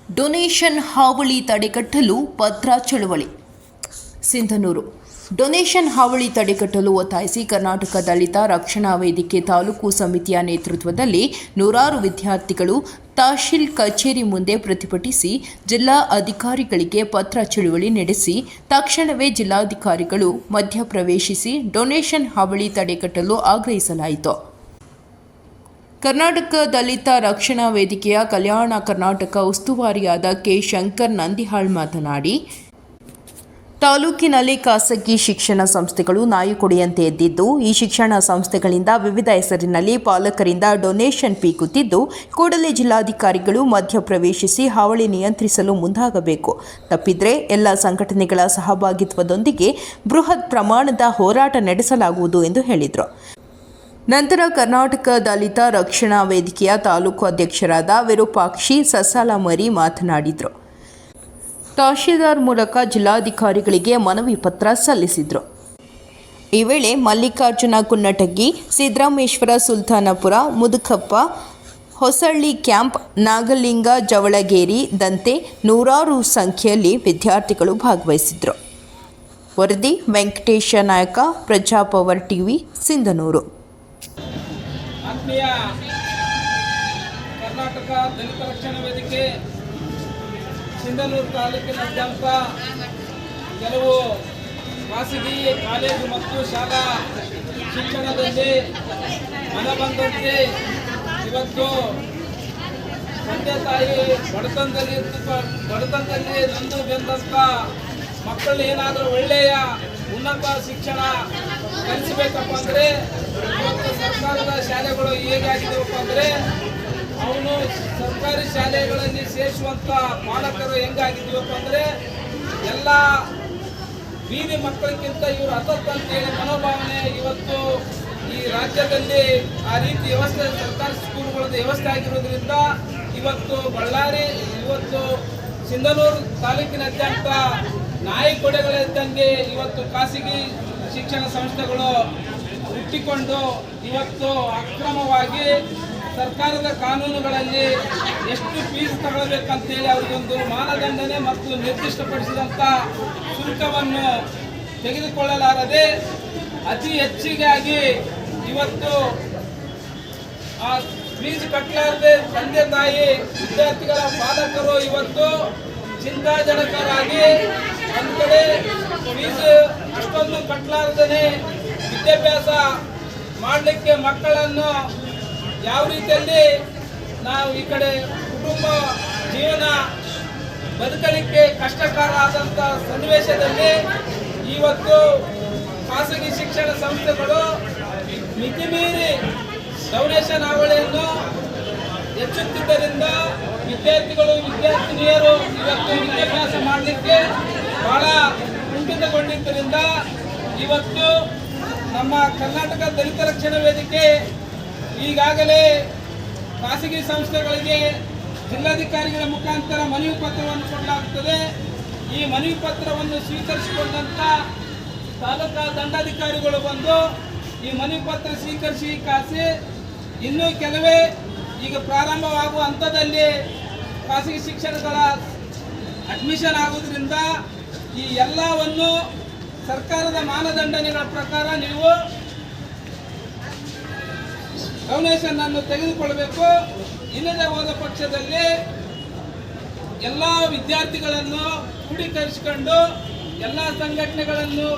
Donation ಹಾವಳಿ ತಡೆಗಟ್ಟಲು ಪತ್ರ ಚಳವಳಿ. ಸಿಂಧನೂರು ಡೊನೇಷನ್ ಹಾವಳಿ ತಡೆಗಟ್ಟಲು ಒತ್ತಾಯಿಸಿ ಕರ್ನಾಟಕ ದಲಿತ ರಕ್ಷಣಾ ವೇದಿಕೆ ತಾಲೂಕು ಸಮಿತಿಯ ನೇತೃತ್ವದಲ್ಲಿ ನೂರಾರು ವಿದ್ಯಾರ್ಥಿಗಳು ತಹಶೀಲ್ ಕಚೇರಿ ಮುಂದೆ ಪ್ರತಿಭಟಿಸಿ ಜಿಲ್ಲಾ ಅಧಿಕಾರಿಗಳಿಗೆ ಪತ್ರ ಚಳವಳಿ ನಡೆಸಿ ತಕ್ಷಣವೇ ಜಿಲ್ಲಾಧಿಕಾರಿಗಳು ಮಧ್ಯಪ್ರವೇಶಿಸಿ ಡೊನೇಷನ್ ಹಾವಳಿ ತಡೆಗಟ್ಟಲು ಆಗ್ರಹಿಸಲಾಯಿತು. ಕರ್ನಾಟಕ ದಲಿತ ರಕ್ಷಣಾ ವೇದಿಕೆಯ ಕಲ್ಯಾಣ ಕರ್ನಾಟಕ ಉಸ್ತುವಾರಿಯಾದ ಕೆ. ಶಂಕರ್ ನಂದಿಹಾಳ್ ಮಾತನಾಡಿ, ತಾಲೂಕಿನಲ್ಲಿ ಖಾಸಗಿ ಶಿಕ್ಷಣ ಸಂಸ್ಥೆಗಳು ನಾಯಿಕೊಡೆಯಂತೆ ಎದ್ದಿದ್ದು, ಈ ಶಿಕ್ಷಣ ಸಂಸ್ಥೆಗಳಿಂದ ವಿವಿಧ ಹೆಸರಿನಲ್ಲಿ ಪಾಲಕರಿಂದ ಡೊನೇಷನ್ ಪೀಕುತ್ತಿದ್ದು, ಕೂಡಲೇ ಜಿಲ್ಲಾಧಿಕಾರಿಗಳು ಮಧ್ಯಪ್ರವೇಶಿಸಿ ಹಾವಳಿ ನಿಯಂತ್ರಿಸಲು ಮುಂದಾಗಬೇಕು. ತಪ್ಪಿದ್ರೆ ಎಲ್ಲ ಸಂಘಟನೆಗಳ ಸಹಭಾಗಿತ್ವದೊಂದಿಗೆ ಬೃಹತ್ ಪ್ರಮಾಣದ ಹೋರಾಟ ನಡೆಸಲಾಗುವುದು ಎಂದು ಹೇಳಿದರು. ನಂತರ ಕರ್ನಾಟಕ ದಲಿತ ರಕ್ಷಣಾ ವೇದಿಕೆಯ ತಾಲೂಕು ಅಧ್ಯಕ್ಷರಾದ ವಿರೂಪಾಕ್ಷಿ ಸಸಾಲಮರಿ ಮಾತನಾಡಿದರು. ತಹಶೀಲ್ದಾರ್ ಮೂಲಕ ಜಿಲ್ಲಾಧಿಕಾರಿಗಳಿಗೆ ಮನವಿ ಪತ್ರ ಸಲ್ಲಿಸಿದರು. ಈ ವೇಳೆ ಮಲ್ಲಿಕಾರ್ಜುನ ಕುನ್ನಟಗಿ, ಸಿದ್ದರಾಮೇಶ್ವರ ಸುಲ್ತಾನಪುರ, ಮುದುಕಪ್ಪ, ಹೊಸಳ್ಳಿ ಕ್ಯಾಂಪ್, ನಾಗಲಿಂಗ ಜವಳಗೇರಿ ದಂತೆ ನೂರಾರು ಸಂಖ್ಯೆಯಲ್ಲಿ ವಿದ್ಯಾರ್ಥಿಗಳು ಭಾಗವಹಿಸಿದರು. ವರದಿ ವೆಂಕಟೇಶ ನಾಯಕ, ಪ್ರಜಾಪವರ್ ಟಿವಿ, ಸಿಂಧನೂರು. ಆತ್ಮೀಯ ಕರ್ನಾಟಕ ದಲಿತ ರಕ್ಷಣಾ ವೇದಿಕೆ ಸಿಂಧನೂರು ತಾಲೂಕಿನಾದ್ಯಂತ ಕೆಲವು ಖಾಸಗಿ ಕಾಲೇಜು ಮತ್ತು ಶಾಲಾ ಶಿಕ್ಷಣದಲ್ಲಿ ಮನಬಂದಂತೆ ಇವತ್ತು ತಂದೆ ತಾಯಿ ಬಡತನದಲ್ಲಿ ನೊಂದು ಬೆಂದಂಥ ಮಕ್ಕಳು ಏನಾದರೂ ಒಳ್ಳೆಯ ಉನ್ನತ ಶಿಕ್ಷಣ ಕಲಿಸಬೇಕಪ್ಪ ಅಂದರೆ ಇವತ್ತು ಸರ್ಕಾರದ ಶಾಲೆಗಳು ಹೇಗಾಗಿದೆಯಪ್ಪ ಅಂದರೆ ಅವನು ಸರ್ಕಾರಿ ಶಾಲೆಗಳಲ್ಲಿ ಸೇರಿಸುವಂಥ ಪಾಲಕರು ಹೆಂಗಾಗಿದ್ದೀವಪ್ಪ ಅಂದರೆ ಎಲ್ಲ ಬೀದಿ ಮಕ್ಕಳಿಗಿಂತ ಇವರು ಹತತ್ತು ಅಂತೇಳಿ ಮನೋಭಾವನೆ ಇವತ್ತು ಈ ರಾಜ್ಯದಲ್ಲಿ ಆ ರೀತಿ ವ್ಯವಸ್ಥೆ ಸರ್ಕಾರಿ ಸ್ಕೂಲ್ಗಳದ್ದು ವ್ಯವಸ್ಥೆ ಆಗಿರೋದ್ರಿಂದ ಇವತ್ತು ಬಳ್ಳಾರಿ ಇವತ್ತು ಸಿಂಧನೂರು ತಾಲೂಕಿನಾದ್ಯಂತ ನಾಯಿಕೊಡೆಗಳಿದ್ದಂಗೆ ಇವತ್ತು ಖಾಸಗಿ ಶಿಕ್ಷಣ ಸಂಸ್ಥೆಗಳು ಹುಟ್ಟಿಕೊಂಡು ಇವತ್ತು ಅಕ್ರಮವಾಗಿ ಸರ್ಕಾರದ ಕಾನೂನುಗಳಲ್ಲಿ ಎಷ್ಟು ಫೀಸ್ ತಗೊಳ್ಬೇಕಂತೇಳಿ ಅವರಿಗೊಂದು ಮಾನದಂಡನೆ ಮತ್ತು ನಿರ್ದಿಷ್ಟಪಡಿಸಿದಂಥ ಶುಲ್ಕವನ್ನು ತೆಗೆದುಕೊಳ್ಳಲಾರದೆ ಅತಿ ಹೆಚ್ಚಿಗಾಗಿ ಇವತ್ತು ಆ ಫೀಸ್ ಕಟ್ಟಲಾರದೆ ತಂದೆ ತಾಯಿ ವಿದ್ಯಾರ್ಥಿಗಳ ಪಾಲಕರು ಇವತ್ತು ಚಿಂತಾಜನಕರಾಗಿ ಒಂದು ಕಡೆ ಫೀಸ್ ಅಷ್ಟೊಂದು ಕಟ್ಟಲಾರದೇ ವಿದ್ಯಾಭ್ಯಾಸ ಮಾಡಲಿಕ್ಕೆ ಮಕ್ಕಳನ್ನು ಯಾವ ರೀತಿಯಲ್ಲಿ ನಾವು ಈ ಕಡೆ ಕುಟುಂಬ ಜೀವನ ಬದುಕಲಿಕ್ಕೆ ಕಷ್ಟಕರ ಆದಂಥ ಸನ್ನಿವೇಶದಲ್ಲಿ ಇವತ್ತು ಖಾಸಗಿ ಶಿಕ್ಷಣ ಸಂಸ್ಥೆಗಳು ಮಿತಿಮೀರಿ ಡೊನೇಷನ್ ಹಾವಳಿಯನ್ನು ಹೆಚ್ಚುತ್ತಿದ್ದರಿಂದ ವಿದ್ಯಾರ್ಥಿಗಳು ವಿದ್ಯಾರ್ಥಿನಿಯರು ಇವತ್ತು ವಿದ್ಯಾಭ್ಯಾಸ ಮಾಡಲಿಕ್ಕೆ ಬಹಳ ಕುಂಠಿತಗೊಂಡಿದ್ದರಿಂದ ಇವತ್ತು ನಮ್ಮ ಕರ್ನಾಟಕ ದಲಿತ ರಕ್ಷಣಾ ವೇದಿಕೆ ಈಗಾಗಲೇ ಖಾಸಗಿ ಸಂಸ್ಥೆಗಳಿಗೆ ಜಿಲ್ಲಾಧಿಕಾರಿಗಳ ಮುಖಾಂತರ ಮನವಿ ಪತ್ರವನ್ನು ಕೊಡಲಾಗುತ್ತದೆ. ಈ ಮನವಿ ಪತ್ರವನ್ನು ಸ್ವೀಕರಿಸಿಕೊಂಡಂಥ ತಾಲೂಕಾ ದಂಡಾಧಿಕಾರಿಗಳು ಬಂದು ಈ ಮನವಿ ಪತ್ರ ಸ್ವೀಕರಿಸಿ ಇನ್ನೂ ಕೆಲವೇ ಈಗ ಪ್ರಾರಂಭವಾಗುವ ಹಂತದಲ್ಲಿ ಖಾಸಗಿ ಶಿಕ್ಷಣಗಳ ಅಡ್ಮಿಷನ್ ಆಗುವುದರಿಂದ ಈ ಎಲ್ಲವನ್ನು ಸರ್ಕಾರದ ಮಾನದಂಡನೆಗಳ ಪ್ರಕಾರ ನೀವು ಡೊನೇಷನ್ ಅನ್ನು ತೆಗೆದುಕೊಳ್ಳಬೇಕು. ಇಲ್ಲದೆ ಹೋದ ಪಕ್ಷದಲ್ಲಿ ಎಲ್ಲ ವಿದ್ಯಾರ್ಥಿಗಳನ್ನು ಕ್ರೋಢೀಕರಿಸಿಕೊಂಡು ಎಲ್ಲ ಸಂಘಟನೆಗಳನ್ನು